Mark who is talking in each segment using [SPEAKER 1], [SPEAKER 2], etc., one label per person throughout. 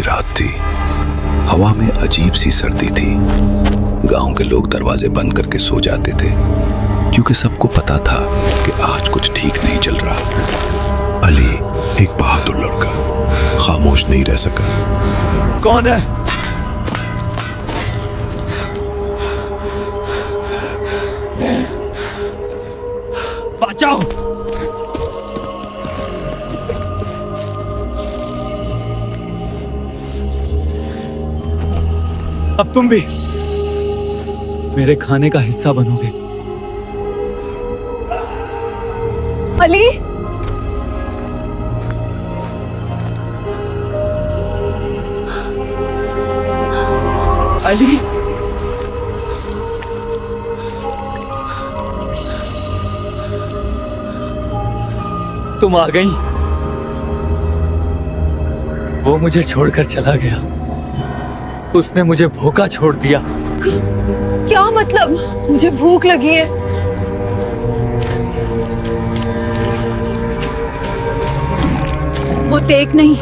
[SPEAKER 1] रात थी। हवा में अजीब सी सर्दी थी। गांव के लोग दरवाजे बंद करके सो जाते थे क्योंकि सबको पता था कि आज कुछ ठीक नहीं चल रहा। अली, एक बहादुर लड़का, खामोश नहीं रह सका।
[SPEAKER 2] कौन है? बचाओ! अब तुम भी मेरे खाने का हिस्सा बनोगे।
[SPEAKER 3] अली,
[SPEAKER 2] अली, तुम आ गई। वो मुझे छोड़कर चला गया। उसने मुझे भूखा छोड़ दिया।
[SPEAKER 3] क्या मतलब? मुझे भूख लगी है। वो देख नहीं।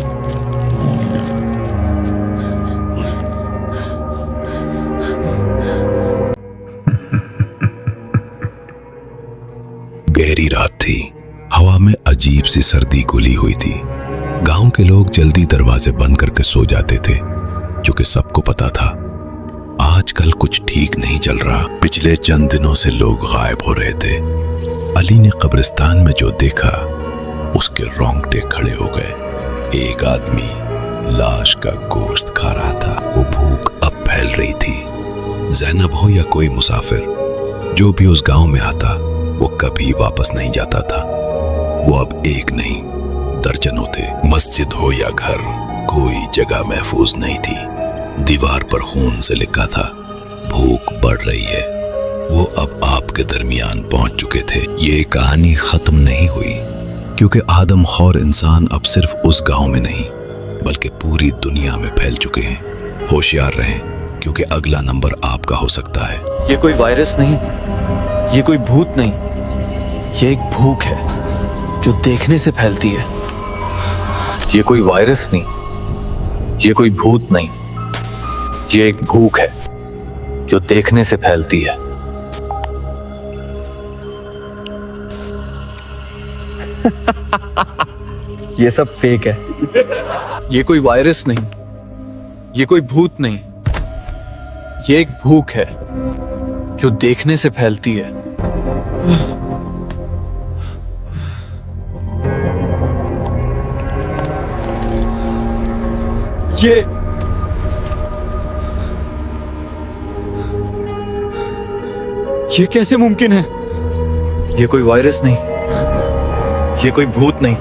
[SPEAKER 1] गहरी रात थी। हवा में अजीब सी सर्दी घुली हुई थी। गांव के लोग जल्दी दरवाजे बंद करके सो जाते थे क्योंकि सबको पता था आजकल कुछ ठीक नहीं चल रहा। पिछले चंद दिनों से लोग गायब हो रहे थे। अली ने कब्रिस्तान में जो देखा उसके रोंगटे खड़े हो गए। एक आदमी लाश का गोश्त खा रहा था। वो भूख अब फैल रही थी। ज़ैनब हो या कोई मुसाफिर, जो भी उस गांव में आता वो कभी वापस नहीं जाता था। वो अब एक नहीं, दर्जनों थे। मस्जिद हो या घर, कोई जगह महफूज नहीं थी। दीवार पर खून से लिखा था, भूख बढ़ रही है। वो अब आपके दरमियान पहुंच चुके थे। ये कहानी खत्म नहीं हुई क्योंकि आदमखोर इंसान अब सिर्फ उस गांव में नहीं बल्कि पूरी दुनिया में फैल चुके हैं। होशियार रहें क्योंकि अगला नंबर आपका हो सकता है।
[SPEAKER 2] ये कोई वायरस नहीं, ये कोई भूत नहीं, ये एक भूख है जो देखने से फैलती है। ये कोई वायरस नहीं, ये कोई भूत नहीं, ये एक भूख है जो देखने से फैलती है। ये सब फेक है। ये कोई वायरस नहीं, ये कोई भूत नहीं, ये एक भूख है जो देखने से फैलती है। ये कैसे मुमकिन है? ये कोई वायरस नहीं, ये कोई भूत नहीं,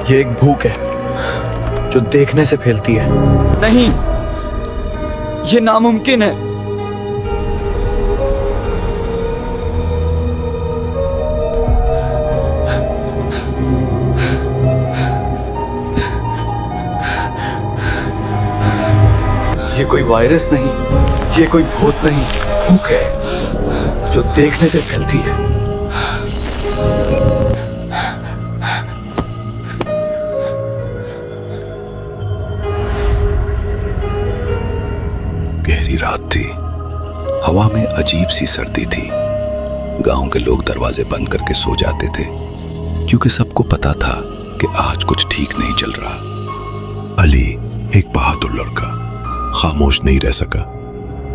[SPEAKER 2] ये एक भूख है जो देखने से फैलती है। नहीं, ये नामुमकिन है। ये कोई वायरस नहीं, ये कोई भूत नहीं, भूख है जो देखने से फैलती है।
[SPEAKER 1] गहरी रात थी। हवा में अजीब सी सर्दी थी। गांव के लोग दरवाजे बंद करके सो जाते थे क्योंकि सबको पता था कि आज कुछ ठीक नहीं चल रहा। अली, एक बहादुर लड़का, खामोश नहीं रह सका।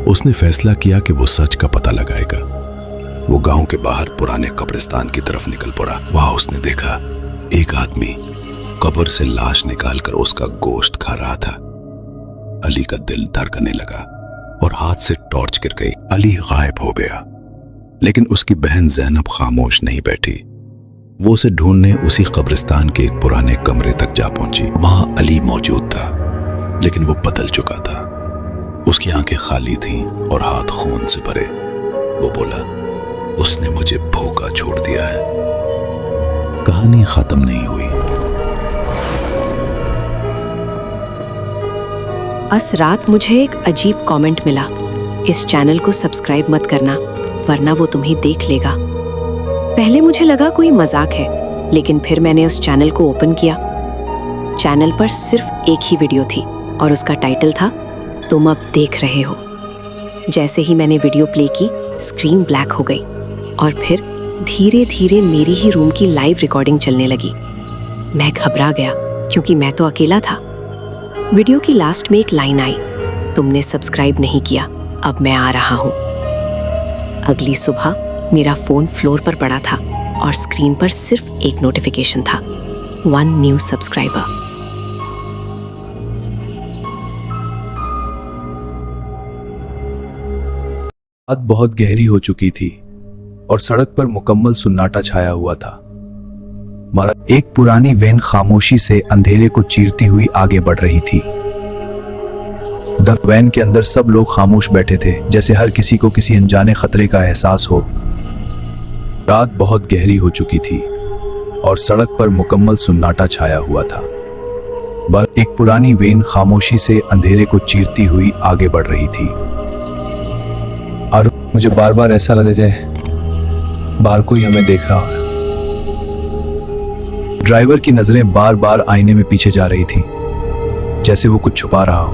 [SPEAKER 1] उसने फैसला किया कि वो सच का पता लगाएगा। वो गांव के बाहर पुराने कब्रिस्तान की तरफ निकल पड़ा। वहां उसने देखा एक आदमी कब्र से लाश निकालकर उसका गोश्त खा रहा था। अली का दिल धड़कने लगा और हाथ से टॉर्च गिर गई। अली गायब हो गया, लेकिन उसकी बहन ज़ैनब खामोश नहीं बैठी। वो उसे ढूंढने उसी कब्रिस्तान के एक पुराने कमरे तक जा पहुंची। वहां अली मौजूद था, लेकिन वो बदल चुका था। उसकी आंखें खाली थीं और हाथ खून से भरे। वो बोला, उसने मुझे भूखा छोड़ दिया है। कहानी खत्म नहीं हुई।
[SPEAKER 4] अस रात मुझे एक अजीब कमेंट मिला, इस चैनल को सब्सक्राइब मत करना वरना वो तुम्हें देख लेगा। पहले मुझे लगा कोई मजाक है, लेकिन फिर मैंने उस चैनल को ओपन किया। चैनल पर सिर्फ एक ही वीडियो थी और उसका टाइटल था तुम अब देख रहे हो। जैसे ही मैंने वीडियो प्ले की, स्क्रीन ब्लैक हो गई और फिर धीरे धीरे मेरी ही रूम की लाइव रिकॉर्डिंग चलने लगी। मैं घबरा गया क्योंकि मैं तो अकेला था। वीडियो की लास्ट में एक लाइन आई, तुमने सब्सक्राइब नहीं किया, अब मैं आ रहा हूँ। अगली सुबह मेरा फोन फ्लोर पर पड़ा था और स्क्रीन पर सिर्फ एक नोटिफिकेशन था, 1 न्यू सब्सक्राइबर।
[SPEAKER 5] रात बहुत गहरी हो चुकी थी और सड़क पर मुकम्मल सन्नाटा छाया हुआ था। मगर एक पुरानी वैन खामोशी से अंधेरे को चीरती हुई आगे बढ़ रही थी। वैन के अंदर सब लोग खामोश बैठे थे, जैसे हर किसी को किसी अनजाने खतरे का एहसास हो। रात बहुत गहरी हो चुकी थी और सड़क पर मुकम्मल सन्नाटा छाया हुआ था। बस एक पुरानी वैन खामोशी से अंधेरे को चीरती हुई आगे बढ़ रही थी। और मुझे बार बार ऐसा लग जाए बाहर कोई हमें देख रहा है। ड्राइवर की नजरें बार बार आईने में पीछे जा रही थी, जैसे वो कुछ छुपा रहा हो।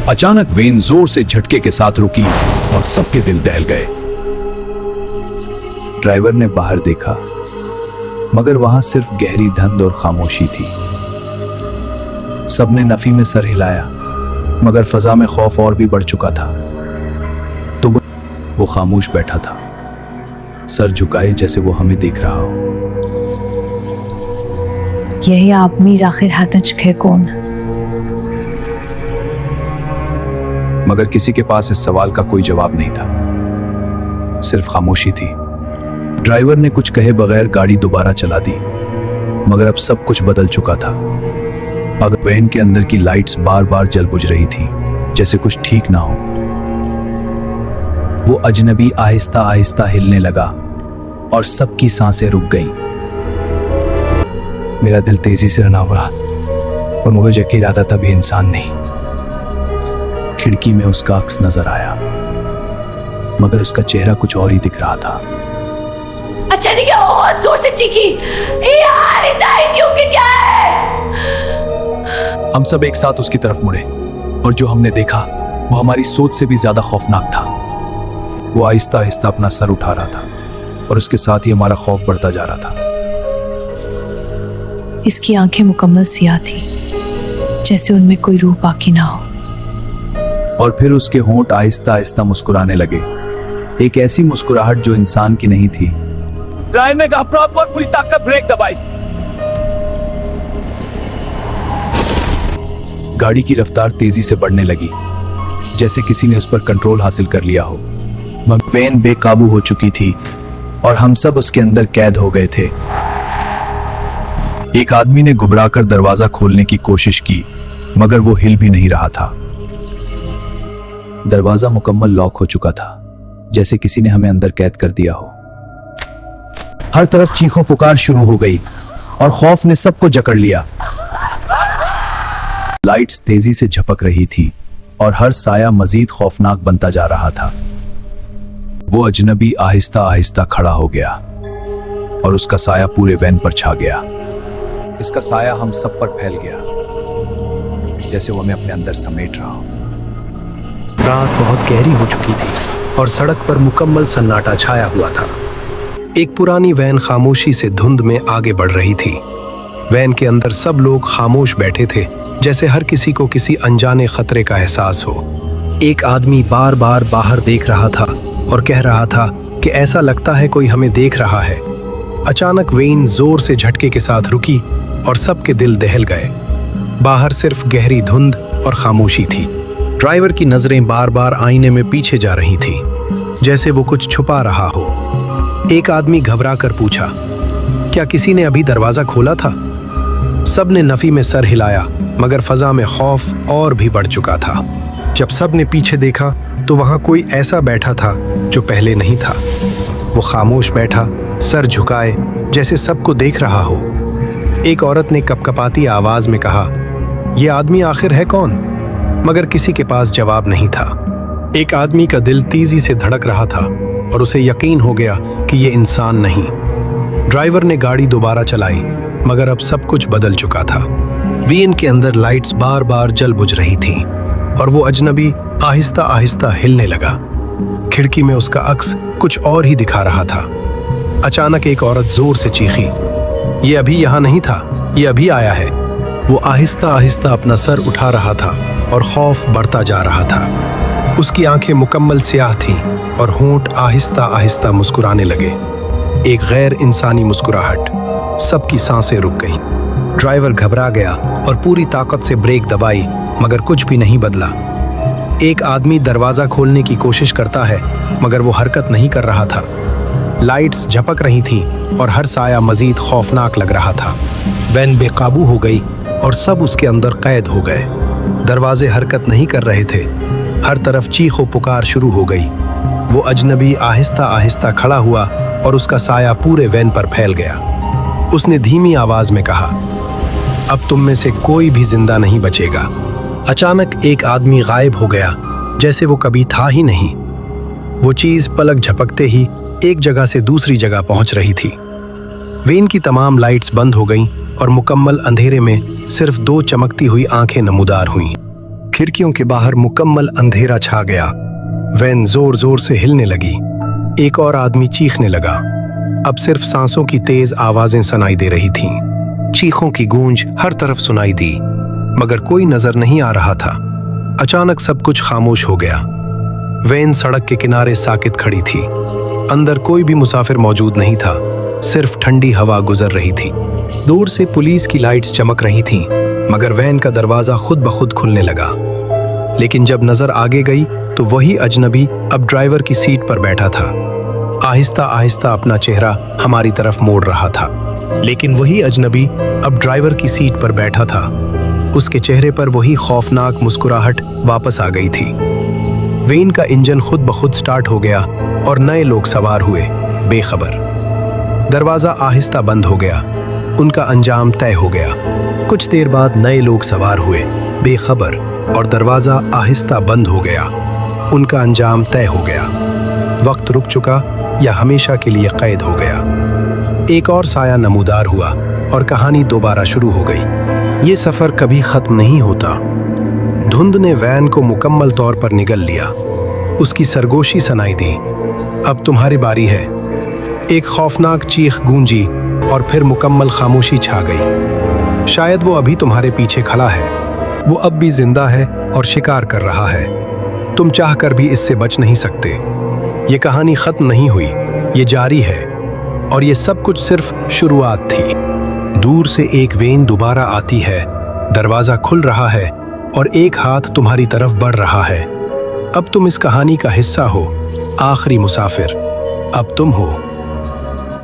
[SPEAKER 5] अचानक वैन जोर से झटके के साथ रुकी और सबके दिल दहल गए। ड्राइवर ने बाहर देखा, मगर वहां सिर्फ गहरी धुंध और खामोशी थी। सबने नफी में सर हिलाया, मगर फजा में खौफ और भी बढ़ चुका था। तो वो खामोश बैठा था, सर झुकाए, जैसे वो हमें देख रहा हो।
[SPEAKER 6] यही आदमी आखिर हतच है कौन?
[SPEAKER 5] मगर किसी के पास इस सवाल का कोई जवाब नहीं था, सिर्फ खामोशी थी। ड्राइवर ने कुछ कहे बगैर गाड़ी दोबारा चला दी, मगर अब सब कुछ बदल चुका था। अगर वैन के अंदर की लाइट्स बार बार जल बुझ रही थी, जैसे कुछ ठीक ना हो। वो अजनबी आहिस्ता आहिस्ता हिलने लगा और सबकी सांसें रुक गईं। मेरा दिल तेजी से रना पड़ा और मुझे यकीन आता था भी इंसान नहीं। खिड़की में उसका अक्स नजर आया, मगर उसका चेहरा कुछ और ही दिख रहा था।
[SPEAKER 3] अचानक क्या बहुत जोर से चीखी, यार इतना क्यों क्या है?
[SPEAKER 5] हम सब एक साथ उसकी तरफ मुड़े और जो हमने देखा वो हमारी सोच से भी ज्यादा खौफनाक था। वो आहिस्ता आहिस्ता अपना सर उठा रहा था और उसके साथ ही हमारा खौफ बढ़ता जा रहा था।
[SPEAKER 6] इसकी आंखें मुकम्मल सियाह थी, जैसे उनमें कोई रूह बाकी ना हो।
[SPEAKER 5] और फिर उसके होंठ आहिस्ता आहिस्ता मुस्कुराने लगे, एक ऐसी मुस्कुराहट जो इंसान की नहीं थी। ड्राइवर ने कहा बहुत पूरी ताकत ब्रेक दबाई। गाड़ी की रफ्तार तेजी से बढ़ने लगी, जैसे किसी ने उस पर कंट्रोल हासिल कर लिया हो। वैन बेकाबू हो चुकी थी और हम सब उसके अंदर कैद हो गए थे। एक आदमी ने घबराकर दरवाजा खोलने की कोशिश की, मगर वो हिल भी नहीं रहा था। दरवाजा मुकम्मल लॉक हो चुका था, जैसे किसी ने हमें अंदर कैद कर दिया हो। हर तरफ चीखों पुकार शुरू हो गई और खौफ ने सबको जकड़ लिया। लाइट्स तेजी से झपक रही थी और हर साया मजीद खौफनाक बनता जा रहा था। वो अजनबी आहिस्ता आहिस्ता खड़ा हो गया और उसका साया पूरे वैन पर छा गया। इसका साया हम सब पर फैल गया, जैसे वो हमें अपने अंदर समेट रहा हो।
[SPEAKER 7] रात बहुत गहरी हो चुकी थी और सड़क पर मुकम्मल सन्नाटा छाया हुआ था। एक पुरानी वैन खामोशी से धुंध में आगे बढ़ रही थी। वैन के अंदर सब लोग खामोश बैठे थे, जैसे हर किसी को किसी अनजाने खतरे का एहसास हो। एक आदमी बार बार बाहर देख रहा था और कह रहा था कि ऐसा लगता है कोई हमें देख रहा है। अचानक वैन जोर से झटके के साथ रुकी और सबके दिल दहल गए। बाहर सिर्फ गहरी धुंध और खामोशी थी। ड्राइवर की नजरें बार बार आईने में पीछे जा रही थी, जैसे वो कुछ छुपा रहा हो। एक आदमी घबरा कर पूछा, क्या किसी ने अभी दरवाजा खोला था? सबने नफी में सर हिलाया, मगर फजा में खौफ और भी बढ़ चुका था। जब सबने पीछे देखा तो वहां कोई ऐसा बैठा था जो पहले नहीं था। वो खामोश बैठा, सर झुकाए, जैसे सबको देख रहा हो। एक औरत ने कपकपाती आवाज में कहा, यह आदमी आखिर है कौन? मगर किसी के पास जवाब नहीं था। एक आदमी का दिल तेजी से धड़क रहा था और उसे यकीन हो गया कि ये इंसान नहीं। ड्राइवर ने गाड़ी दोबारा चलाई, मगर अब सब कुछ बदल चुका था। वेन के अंदर लाइट्स बार बार जल बुझ रही थीं और वो अजनबी आहिस्ता आहिस्ता हिलने लगा। खिड़की में उसका अक्स कुछ और ही दिखा रहा था। अचानक एक औरत जोर से चीखी, ये अभी यहाँ नहीं था, ये अभी आया है। वो आहिस्ता आहिस्ता अपना सर उठा रहा था और खौफ बढ़ता जा रहा था। उसकी आंखें मुकम्मल स्याह थीं और होंठ आहिस्ता आहिस्ता मुस्कुराने लगे। एक गैर इंसानी मुस्कुराहट। सबकी सांसें रुक गईं। ड्राइवर घबरा गया और पूरी ताकत से ब्रेक दबाई, मगर कुछ भी नहीं बदला। एक आदमी दरवाजा खोलने की कोशिश करता है, मगर वो हरकत नहीं कर रहा था। लाइट्स झपक रही थीं और हर साया मजीद खौफनाक लग रहा था। वैन बेकाबू हो गई और सब उसके अंदर कैद हो गए। दरवाजे हरकत नहीं कर रहे थे। हर तरफ चीखो पुकार शुरू हो गई। वो अजनबी आहिस्ता आहिस्ता खड़ा हुआ और उसका साया पूरे वैन पर फैल गया। उसने धीमी आवाज में कहा, अब तुम में से कोई भी जिंदा नहीं बचेगा। अचानक एक आदमी गायब हो गया, जैसे वो कभी था ही नहीं। वो चीज पलक झपकते ही एक जगह से दूसरी जगह पहुंच रही थी। वेन की तमाम लाइट्स बंद हो गईं और मुकम्मल अंधेरे में सिर्फ 2 चमकती हुई आंखें नमूदार हुईं। खिड़कियों के बाहर मुकम्मल अंधेरा छा गया। वैन जोर जोर से हिलने लगी। एक और आदमी चीखने लगा। अब सिर्फ सांसों की तेज आवाजें सुनाई दे रही थीं। चीखों की गूंज हर तरफ सुनाई दी, मगर कोई नजर नहीं आ रहा था। अचानक सब कुछ खामोश हो गया। वैन सड़क के किनारे साकित खड़ी थी। अंदर कोई भी मुसाफिर मौजूद नहीं था, सिर्फ ठंडी हवा गुजर रही थी। दूर से पुलिस की लाइट्स चमक रही थीं, मगर वैन का दरवाजा खुद ब खुद खुलने लगा। लेकिन जब नजर आगे गई तो वही अजनबी अब ड्राइवर की सीट पर बैठा था। आहिस्ता आहिस्ता अपना चेहरा हमारी तरफ मोड़ रहा था। लेकिन वही अजनबी अब ड्राइवर की सीट पर बैठा था। उसके चेहरे पर वही खौफनाक मुस्कुराहट वापस आ गई थी। वेन का इंजन खुद ब खुद स्टार्ट हो गया और नए लोग सवार हुए, बेखबर। दरवाजा आहिस्ता बंद हो गया। उनका अंजाम तय हो गया। कुछ देर बाद नए लोग सवार हुए, बेखबर, और दरवाजा आहिस्ता बंद हो गया। उनका अंजाम तय हो गया। वक्त रुक चुका या हमेशा के लिए कैद हो गया। एक और साया नमूदार हुआ और कहानी दोबारा शुरू हो गई। ये सफर कभी खत्म नहीं होता। धुंध ने वैन को मुकम्मल तौर पर निगल लिया। उसकी सरगोशी सुनाई दी। अब तुम्हारी बारी है। एक खौफनाक चीख गूंजी और फिर मुकम्मल खामोशी छा गई। शायद वो अभी तुम्हारे पीछे खड़ा है। वो अब भी जिंदा है और शिकार कर रहा है। तुम चाहकर भी इससे बच नहीं सकते। ये कहानी खत्म नहीं हुई, ये जारी है, और ये सब कुछ सिर्फ शुरुआत थी। दूर से एक वेन दोबारा आती है। दरवाजा खुल रहा है और एक हाथ तुम्हारी तरफ बढ़ रहा है। अब तुम इस कहानी का हिस्सा हो। आखिरी मुसाफिर अब तुम हो।